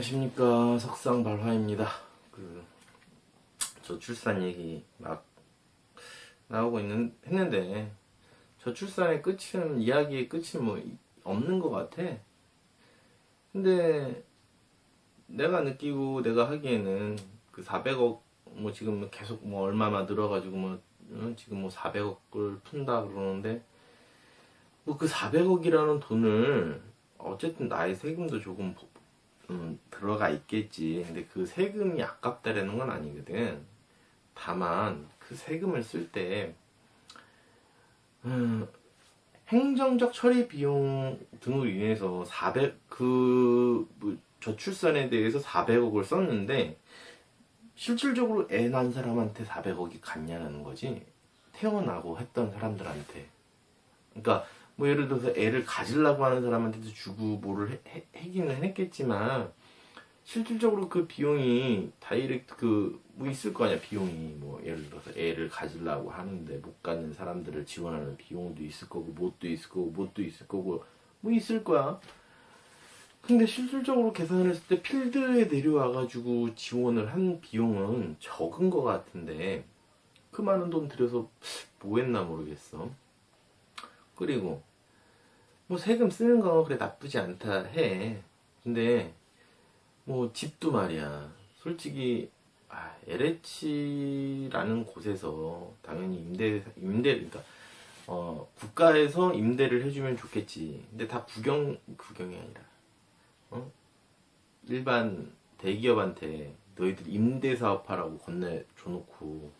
안녕하십니까, 석상발화입니다. 저출산 얘기 막 나오고 했는데 저출산의 끝은, 이야기의 끝이 뭐 없는 것 같아. 근데 내가 느끼고 내가 하기에는 그 400억 뭐 지금 계속 뭐 얼마만 늘어가지고 뭐 지금 뭐 400억을 푼다 그러는데, 뭐 그 400억이라는 돈을 어쨌든 나의 세금도 조금 들어가 있겠지. 근데 그 세금이 아깝다라는 건 아니거든. 다만 그 세금을 쓸 때 행정적 처리 비용 등으로 인해서 뭐 저출산에 대해서 400억을 썼는데 실질적으로 애 난 사람한테 400억이 갔냐는 거지. 태어나고 했던 사람들한테. 그러니까 뭐 예를 들어서 애를 가지려고 하는 사람한테도 주고 뭐를 해기는 했겠지만, 실질적으로 그 비용이 다이렉트 뭐 있을 거 아니야. 비용이 뭐 예를 들어서 애를 가지려고 하는데 못 갖는 사람들을 지원하는 비용도 있을 거고, 뭣도 있을 거고 뭐 있을 거야. 근데 실질적으로 계산했을 때 필드에 내려와가지고 지원을 한 비용은 적은 거 같은데, 그 많은 돈 들여서 뭐 했나 모르겠어. 그리고 뭐 세금 쓰는 거 그래 나쁘지 않다 해. 근데 뭐 집도 말이야. 솔직히 LH라는 곳에서 당연히 임대 그러니까 국가에서 임대를 해주면 좋겠지. 근데 다 국영이 아니라 일반 대기업한테 너희들 임대 사업하라고 건네줘놓고,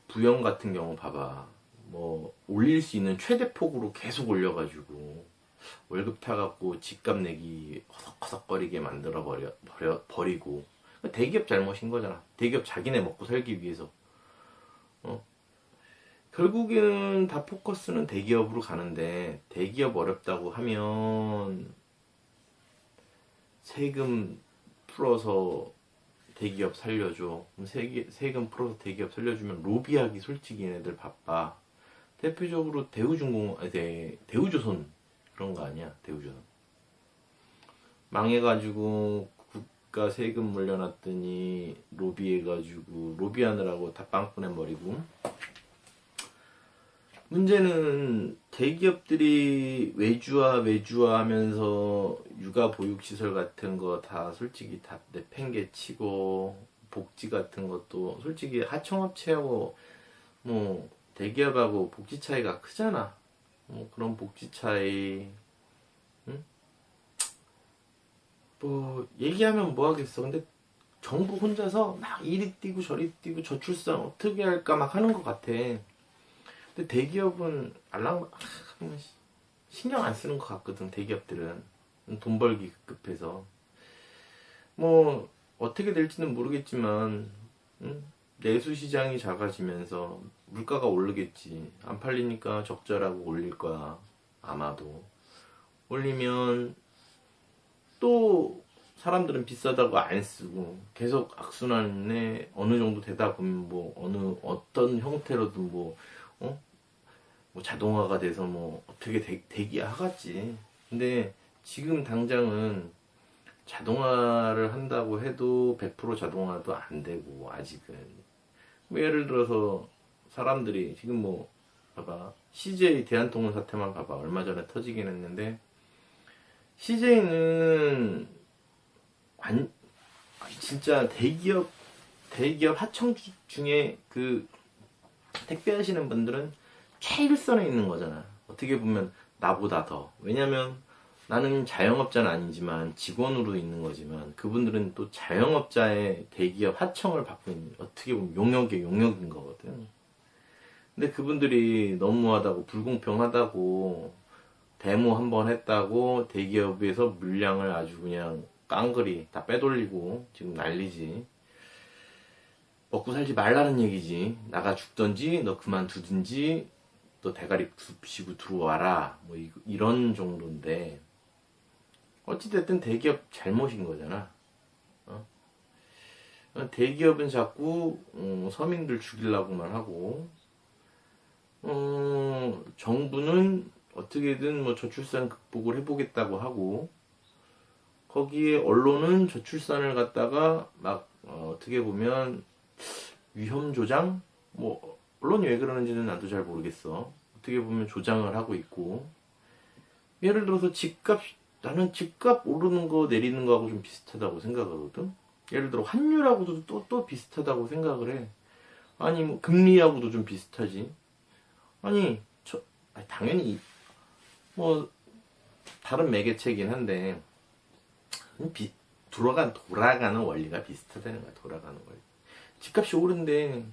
부영 같은 경우 봐봐. 뭐 올릴 수 있는 최대 폭으로 계속 올려가지고 월급 타갖고 집값 내기 허석허석거리게 만들어 버리고. 대기업 잘못인 거잖아. 대기업 자기네 먹고 살기 위해서. 결국에는 다 포커스는 대기업으로 가는데, 대기업 어렵다고 하면 세금 풀어서 대기업 살려줘. 그럼 세금 풀어서 대기업 살려주면 로비하기 솔직히 얘네들 바빠. 대표적으로 대우조선 그런 거 아니야. 대우조선 망해가지고 국가 세금 물려놨더니 로비해가지고 로비하느라고 다 빵꾸내버리고. 문제는 대기업들이 외주화하면서 육아보육시설 같은 거 다 솔직히 다 내팽개치고, 복지 같은 것도 솔직히 하청업체하고 뭐 대기업하고 복지 차이가 크잖아. 뭐 그런 복지 차이, 응? 뭐 얘기하면 뭐 하겠어. 근데 정부 혼자서 막 이리 뛰고 저리 뛰고 저출산 어떻게 할까 막 하는 것 같아. 근데 대기업은 신경 안 쓰는 것 같거든. 대기업들은 돈 벌기 급해서. 뭐 어떻게 될지는 모르겠지만 내수 시장이 작아지면서 물가가 오르겠지. 안 팔리니까 적절하고 올릴 거야. 아마도 올리면 또 사람들은 비싸다고 안 쓰고 계속 악순환에 어느 정도 되다 보면 뭐 어떤 형태로든 뭐 자동화가 돼서 뭐 어떻게 되기야 하겠지. 근데 지금 당장은 자동화를 한다고 해도 100% 자동화도 안 되고 아직은. 뭐 예를 들어서 사람들이 지금 뭐 봐봐, CJ 대한통운 사태만 봐봐. 얼마 전에 터지긴 했는데, CJ는 진짜 대기업 하청 중에 그 택배 하시는 분들은 최일선에 있는 거잖아. 어떻게 보면 나보다 더. 왜냐면 나는 자영업자는 아니지만 직원으로 있는 거지만, 그분들은 또 자영업자의 대기업 하청을 받고 있는, 어떻게 보면 용역인 거거든. 근데 그분들이 너무하다고, 불공평하다고 데모 한번 했다고 대기업에서 물량을 아주 그냥 깡그리 다 빼돌리고 지금 난리지. 먹고 살지 말라는 얘기지. 나가 죽던지 너 그만두든지 너 대가리 굽히고 들어와라, 뭐 이런 정도인데, 어찌됐든 대기업 잘못인 거잖아. 대기업은 자꾸 서민들 죽이려고만 하고, 정부는 어떻게든 뭐 저출산 극복을 해보겠다고 하고, 거기에 언론은 저출산을 갖다가 막 어떻게 보면 위험 조장? 뭐 언론이 왜 그러는지는 나도 잘 모르겠어. 어떻게 보면 조장을 하고 있고, 예를 들어서 집값, 나는 집값 오르는 거 내리는 거하고 좀 비슷하다고 생각하거든. 예를 들어 환율하고도 또 비슷하다고 생각을 해. 아니 뭐 금리하고도 좀 비슷하지. 아니 당연히 뭐 다른 매개체긴 한데 돌아가는 원리가 비슷하다는 거야. 돌아가는 원리. 집값이 오른데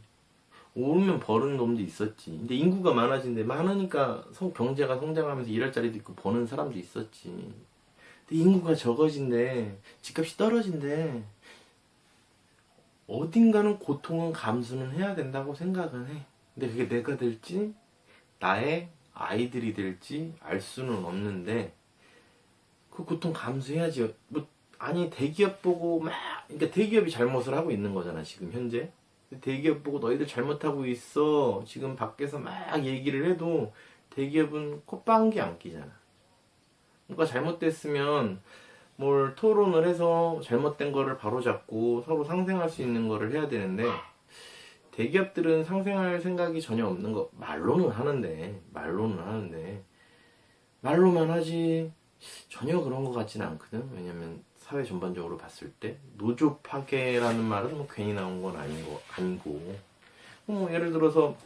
오르면 버는 놈도 있었지. 근데 인구가 많아진데 많으니까 경제가 성장하면서 일할 자리도 있고 버는 사람도 있었지. 근데 인구가 적어진데 집값이 떨어진대. 어딘가는 고통은 감수는 해야 된다고 생각은 해. 근데 그게 내가 될지 나의 아이들이 될지 알 수는 없는데 그 고통 감수해야지. 뭐 아니 대기업 보고 막, 그러니까 대기업이 잘못을 하고 있는 거잖아 지금 현재. 대기업 보고 너희들 잘못하고 있어 지금 밖에서 막 얘기를 해도 대기업은 콧방귀 안 끼잖아. 뭔가 잘못됐으면 뭘 토론을 해서 잘못된 거를 바로잡고 서로 상생할 수 있는 거를 해야 되는데, 대기업들은 상생할 생각이 전혀 없는 거. 말로는 하는데 말로만 하지 전혀 그런 거 같지는 않거든. 왜냐면 사회 전반적으로 봤을 때 노조 파괴라는 말은 뭐 괜히 나온 건 아니고 뭐 예를 들어서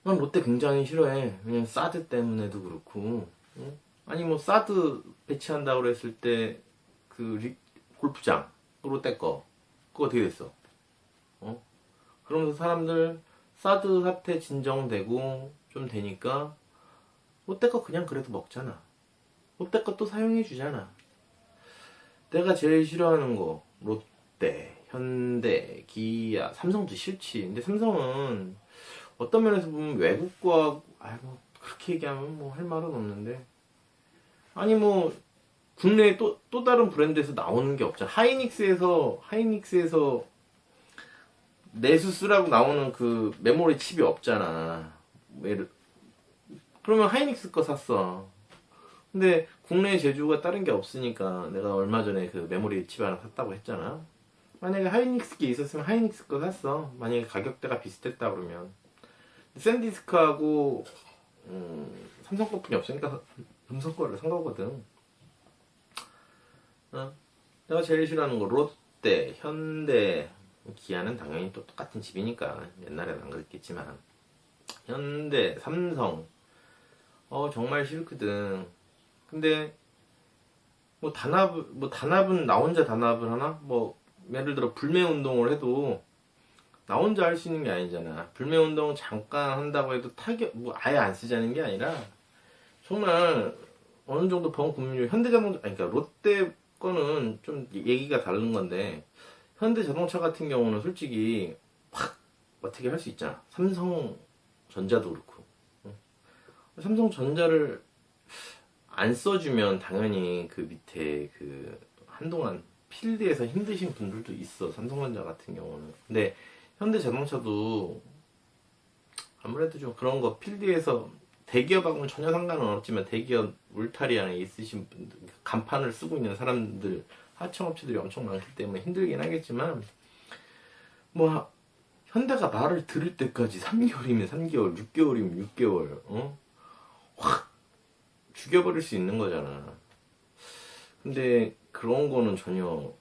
난 롯데 굉장히 싫어해. 왜냐면 사드 때문에도 그렇고, 아니 뭐 사드 배치한다고 그랬을 때 그 골프장 롯데 거 그거 어떻게 됐어? 그러면서 사람들 사드 사태 진정되고 좀 되니까 롯데 거 그냥 그래도 먹잖아. 롯데 거 또 사용해 주잖아. 내가 제일 싫어하는 거 롯데, 현대, 기아, 삼성도 싫지. 근데 삼성은 어떤 면에서 보면 외국 거하고 뭐 그렇게 얘기하면 뭐 할 말은 없는데, 아니 뭐 국내에 또 다른 브랜드에서 나오는 게 없잖아. 하이닉스에서 내수스라고 나오는 그 메모리 칩이 없잖아. 그러면 하이닉스 거 샀어. 근데 국내에 제조가 다른 게 없으니까 내가 얼마 전에 그 메모리 칩 하나 샀다고 했잖아. 만약에 하이닉스 게 있었으면 하이닉스 거 샀어. 만약에 가격대가 비슷했다 그러면. 샌디스크하고 삼성 거뿐이 없으니까 삼성 거를 산 거거든. 내가 제일 싫어하는 거 롯데, 현대, 기아는 당연히 또 똑같은 집이니까 옛날에는 안 그랬겠지만, 현대, 삼성 정말 싫거든. 근데 뭐 단합은 나 혼자 단합을 하나? 뭐 예를 들어 불매 운동을 해도 나 혼자 할 수 있는 게 아니잖아. 불매 운동 잠깐 한다고 해도 뭐 아예 안 쓰자는 게 아니라 정말 어느 정도 범국민적으로 현대자동차, 아니 그러니까 롯데 거는 좀 얘기가 다른 건데, 현대자동차 같은 경우는 솔직히 확 어떻게 할 수 있잖아. 삼성전자도 그렇고. 삼성전자를 안 써주면 당연히 그 밑에 그 한동안 필드에서 힘드신 분들도 있어. 삼성전자 같은 경우는. 근데 현대자동차도 아무래도 좀 그런 거 필드에서 대기업하고는 전혀 상관은 없지만 대기업 울타리 안에 있으신 분들, 간판을 쓰고 있는 사람들, 하청업체들이 엄청 많기 때문에 힘들긴 하겠지만, 뭐 현대가 말을 들을 때까지 3개월이면 3개월, 6개월이면 6개월 확 죽여버릴 수 있는 거잖아. 근데 그런 거는 전혀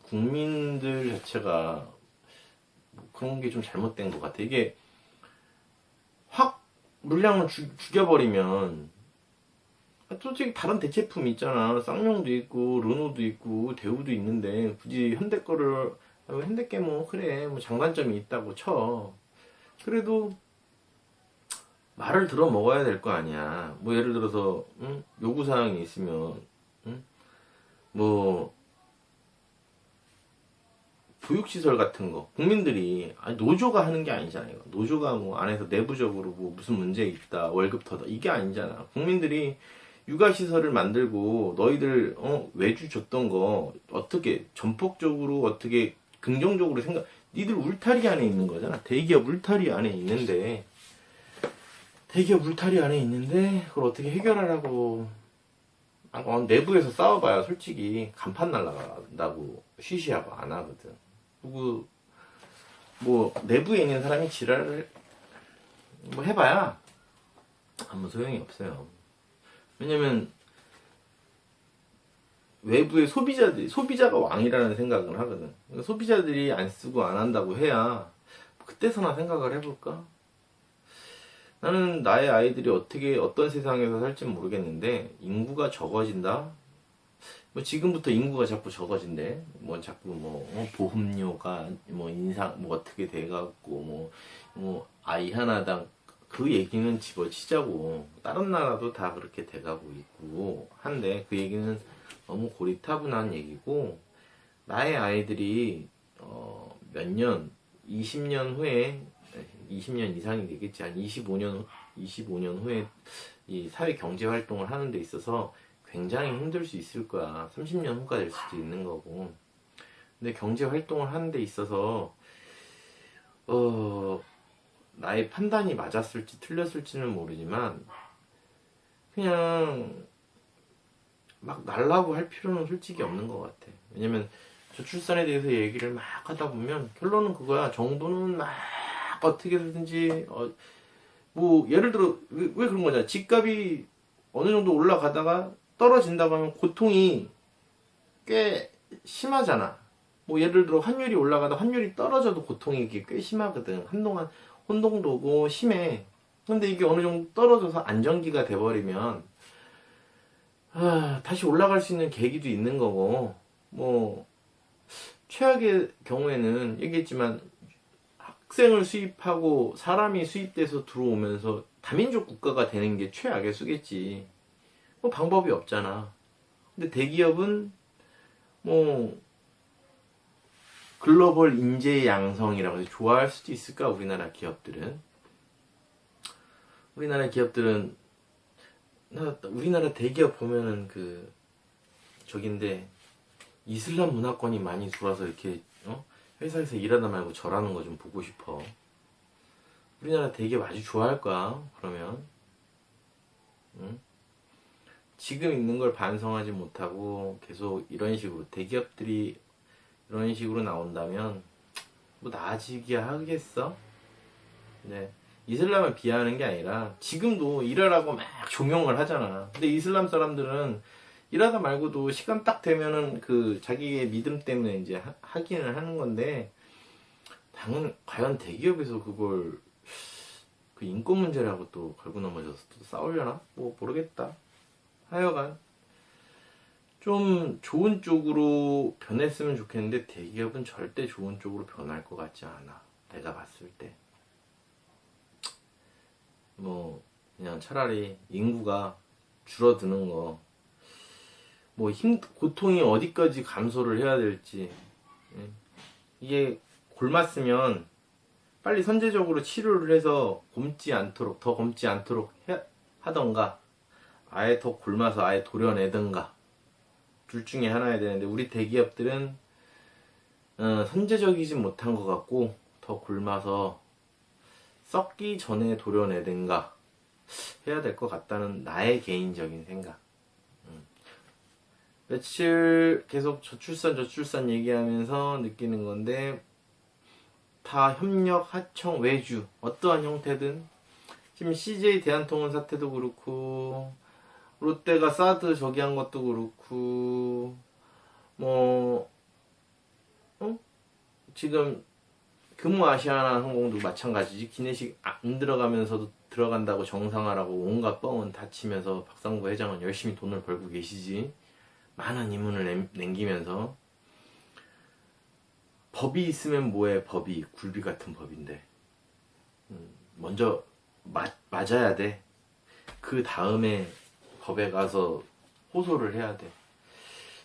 국민들 자체가 그런 게 좀 잘못된 것 같아. 이게 확 물량을 죽여버리면, 솔직히 다른 대체품이 있잖아. 쌍용도 있고 르노도 있고 대우도 있는데 굳이 현대 거를, 현대 게 뭐 그래 뭐 장단점이 있다고 쳐. 그래도 말을 들어 먹어야 될 거 아니야. 뭐 예를 들어서 요구사항이 있으면 뭐 보육시설 같은 거 국민들이, 노조가 하는 게 아니잖아요. 노조가 뭐 안에서 내부적으로 뭐 무슨 문제 있다, 월급 더다, 이게 아니잖아. 국민들이 육아시설을 만들고 너희들 외주 줬던 거 어떻게 전폭적으로 어떻게 긍정적으로 니들 울타리 안에 있는 거잖아. 대기업 울타리 안에 있는데 그걸 어떻게 해결하라고 내부에서 싸워봐야 솔직히 간판 날라간다고 쉬쉬하고 안 하거든. 그리고 뭐 내부에 있는 사람이 지랄을 뭐 해봐야 아무 소용이 없어요. 왜냐면 외부의 소비자가 왕이라는 생각을 하거든. 소비자들이 안 쓰고 안 한다고 해야 그때서나 생각을 해볼까? 나는 나의 아이들이 어떤 세상에서 살지 모르겠는데, 인구가 적어진다? 뭐, 지금부터 인구가 자꾸 적어진대. 뭐, 자꾸 보험료가, 어떻게 돼갖고, 아이 하나당, 그 얘기는 집어치자고. 다른 나라도 다 그렇게 돼가고 있고, 한데, 그 얘기는 너무 고리타분한 얘기고, 나의 아이들이, 몇 년, 20년 후에, 20년 이상이 되겠지. 한 25년 후에 이 사회 경제 활동을 하는 데 있어서 굉장히 힘들 수 있을 거야. 30년 후가 될 수도 있는 거고. 근데 경제 활동을 하는 데 있어서, 나의 판단이 맞았을지 틀렸을지는 모르지만, 그냥, 막 날라고 할 필요는 솔직히 없는 것 같아. 왜냐면, 저출산에 대해서 얘기를 막 하다 보면, 결론은 그거야. 정부는 막 어떻게 해서든지 뭐 예를 들어 왜 그런 거잖아. 집값이 어느 정도 올라가다가 떨어진다고 하면 고통이 꽤 심하잖아. 뭐 예를 들어 환율이 올라가다 환율이 떨어져도 고통이 이게 꽤 심하거든. 한동안 혼동도고 심해. 근데 이게 어느 정도 떨어져서 안정기가 돼버리면 다시 올라갈 수 있는 계기도 있는 거고, 뭐 최악의 경우에는 얘기했지만 학생을 수입하고 사람이 수입돼서 들어오면서 다민족 국가가 되는 게 최악의 수겠지. 뭐 방법이 없잖아. 근데 대기업은 뭐 글로벌 인재 양성이라고 해서 좋아할 수도 있을까? 우리나라 기업들은 우리나라 대기업 보면은 저긴데 이슬람 문화권이 많이 들어와서 이렇게 회사에서 일하다 말고 절하는 거 좀 보고 싶어. 우리나라 대기업 아주 좋아할 거야. 그러면 응? 지금 있는 걸 반성하지 못하고 계속 이런 식으로 대기업들이 이런 식으로 나온다면 뭐 나아지게 하겠어? 네. 이슬람을 비하하는 게 아니라 지금도 일하라고 막 종용을 하잖아. 근데 이슬람 사람들은 일하다 말고도 시간 딱 되면은 자기의 믿음 때문에 이제 하기는 하는 건데, 과연 대기업에서 그걸 인권 문제라고 또 걸고 넘어져서 또 싸우려나? 뭐 모르겠다. 하여간 좀 좋은 쪽으로 변했으면 좋겠는데 대기업은 절대 좋은 쪽으로 변할 것 같지 않아. 내가 봤을 때. 뭐 그냥 차라리 인구가 줄어드는 거, 고통이 어디까지 감소를 해야 될지, 이게 곪았으면 빨리 선제적으로 치료를 해서 더 곪지 않도록 하던가, 아예 더 곪아서 아예 도려내든가, 둘 중에 하나야 되는데, 우리 대기업들은 선제적이지 못한 것 같고, 더 곪아서 썩기 전에 도려내든가 해야 될 것 같다는 나의 개인적인 생각. 며칠 계속 저출산 얘기하면서 느끼는 건데, 다 협력, 하청, 외주, 어떠한 형태든, 지금 CJ 대한통운 사태도 그렇고, 롯데가 사드 저기 한 것도 그렇고, 지금 금호아시아나 항공도 마찬가지지. 기내식 안 들어가면서도 들어간다고 정상화라고 온갖 뻥은 다 치면서 박상구 회장은 열심히 돈을 벌고 계시지. 많은 의문을 남기면서. 법이 있으면 뭐해. 법이 굴비 같은 법인데 먼저 맞아야 돼. 그 다음에 법에 가서 호소를 해야 돼.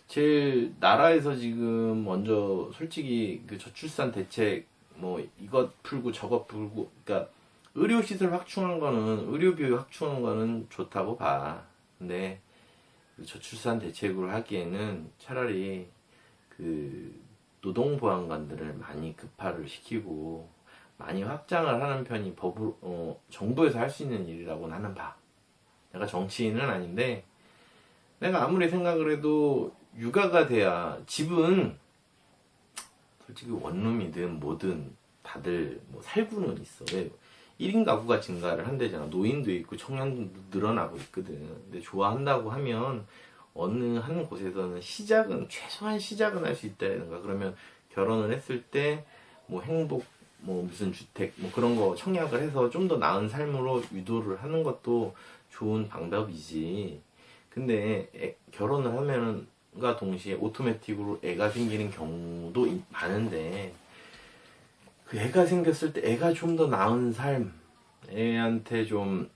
제일 나라에서 지금 먼저 솔직히 저출산 대책 이것 풀고 저것 풀고, 그러니까 의료시설 확충한 거는, 의료비 확충한 거는 좋다고 봐. 근데 저출산 대책으로 하기에는 차라리 노동보안관들을 많이 급파를 시키고 많이 확장을 하는 편이 정부에서 할 수 있는 일이라고 나는 봐. 내가 정치인은 아닌데 내가 아무리 생각을 해도 육아가 돼야 집은 솔직히 원룸이든 뭐든 다들 뭐 살고는 있어. 왜? 1인 가구가 증가를 한대잖아. 노인도 있고 청년도 늘어나고 있거든. 근데 좋아한다고 하면 어느 한 곳에서는 시작은 최소한 시작은 할 수 있다는가. 그러면 결혼을 했을 때 뭐 행복 뭐 무슨 주택 뭐 그런 거 청약을 해서 좀 더 나은 삶으로 유도를 하는 것도 좋은 방법이지. 근데 결혼을 하면과 동시에 오토매틱으로 애가 생기는 경우도 많은데 그 애가 생겼을 때 애가 좀 더 나은 삶 애한테 좀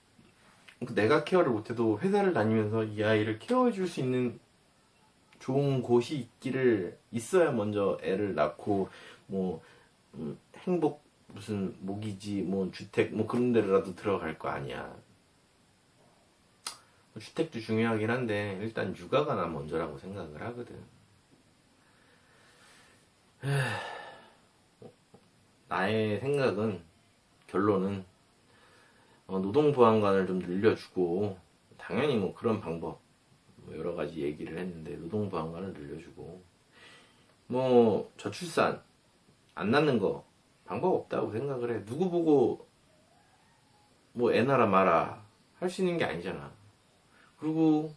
내가 케어를 못해도 회사를 다니면서 이 아이를 케어해줄 수 있는 좋은 곳이 있어야 먼저 애를 낳고 뭐 행복 무슨 모기지 뭐 주택 뭐 그런 데라도 들어갈 거 아니야. 주택도 중요하긴 한데 일단 육아가 난 먼저라고 생각을 하거든. 나의 생각은 결론은 노동보안관을 좀 늘려주고 당연히 뭐 그런 방법 뭐 여러 가지 얘기를 했는데 노동보안관을 늘려주고 뭐 저출산 안 낳는 거 방법 없다고 생각을 해. 누구 보고 뭐 애 낳아라 마라 할 수 있는 게 아니잖아. 그리고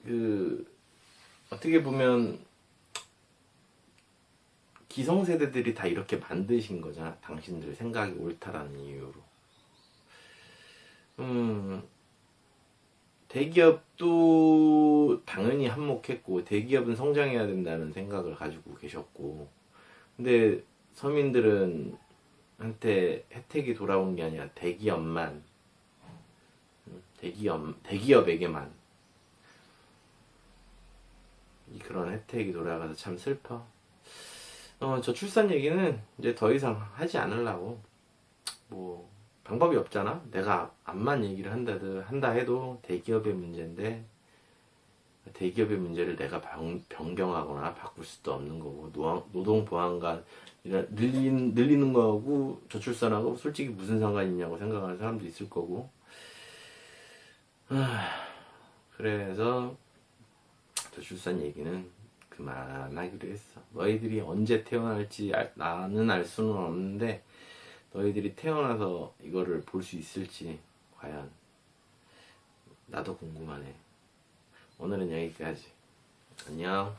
그 어떻게 보면 기성세대들이 다 이렇게 만드신 거잖아. 당신들 생각이 옳다라는 이유로. 대기업도 당연히 한몫했고 대기업은 성장해야 된다는 생각을 가지고 계셨고 근데 서민들은 한테 혜택이 돌아온 게 아니라 대기업에게만 그런 혜택이 돌아가서 참 슬퍼. 저출산 얘기는 이제 더 이상 하지 않으려고. 뭐 방법이 없잖아. 내가 암만 얘기를 한다 해도 대기업의 문제인데 대기업의 문제를 내가 변경하거나 바꿀 수도 없는 거고 노동보안관 늘리는 거하고 저출산하고 솔직히 무슨 상관이 있냐고 생각하는 사람도 있을 거고. 그래서 저출산 얘기는 그만하기로 했어. 너희들이 언제 태어날지 나는 알 수는 없는데 너희들이 태어나서 이거를 볼 수 있을지 과연 나도 궁금하네. 오늘은 여기까지. 안녕.